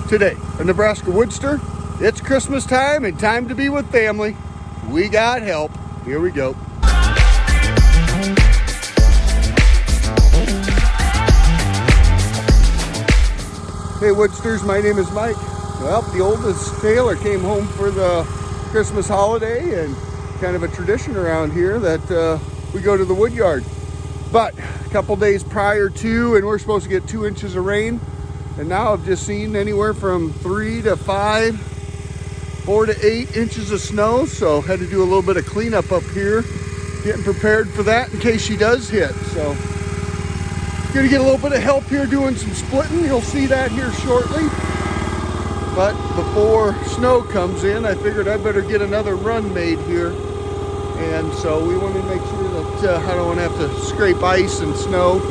Today, a Nebraska WoodSTR. It's Christmas time and time to be with family. We got help. Here we go. Hey WoodSTRs, my name is Mike. Well, the oldest Taylor came home for the Christmas holiday, and kind of a tradition around here that we go to the woodyard. But a couple days prior to, and we're supposed to get 2 inches of rain, and now I've just seen anywhere from 3 to 5, 4 to 8 inches of snow. So had to do a little bit of cleanup up here, getting prepared for that in case she does hit. So gonna get a little bit of help here doing some splitting. You'll see that here shortly. But before snow comes in, I figured I better get another run made here. And so we want to make sure that I don't want to have to scrape ice and snow.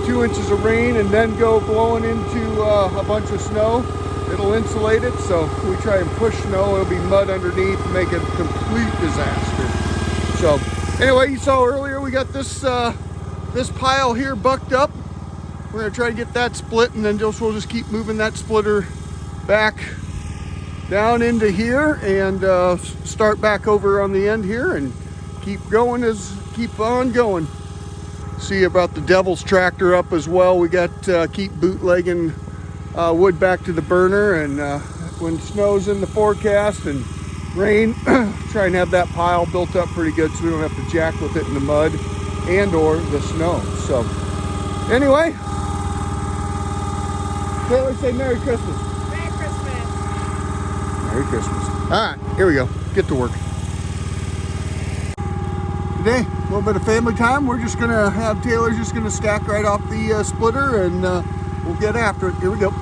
2 inches of rain and then go blowing into a bunch of snow. It'll insulate it, so we try and push snow. It'll be mud underneath, make a complete disaster. So anyway, you saw earlier we got this this pile here bucked up. We're gonna try to get that split, and then we'll just keep moving that splitter back down into here and start back over on the end here and keep on going. See about the Devil's tractor up as well. We got keep bootlegging wood back to the burner, and when snow's in the forecast and rain, try and have that pile built up pretty good so we don't have to jack with it in the mud and or the snow. So anyway, Taylor, say Merry Christmas. Merry Christmas. Merry Christmas. All right, here we go. Get to work. Today, a little bit of family time. We're just gonna have Taylor's just gonna stack right off the splitter, and we'll get after it. Here we go.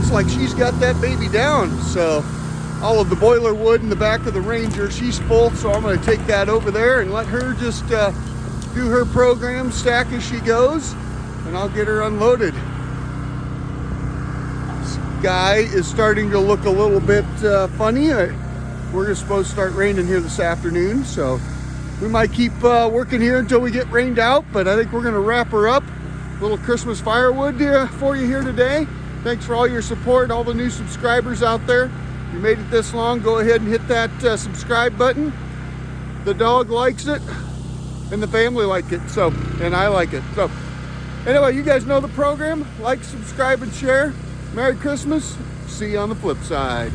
looks like she's got that baby down. So all of the boiler wood in the back of the Ranger, she's full, so I'm going to take that over there and let her just do her program, stack as she goes, and I'll get her unloaded. Sky is starting to look a little bit funny. We're supposed to start raining here this afternoon, so we might keep working here until we get rained out, but I think we're going to wrap her up. A little Christmas firewood for you here today. Thanks for all your support, all the new subscribers out there. If you made it this long, go ahead and hit that subscribe button. The dog likes it, and the family like it, so, and I like it. So anyway, you guys know the program. Like, subscribe, and share. Merry Christmas. See you on the flip side.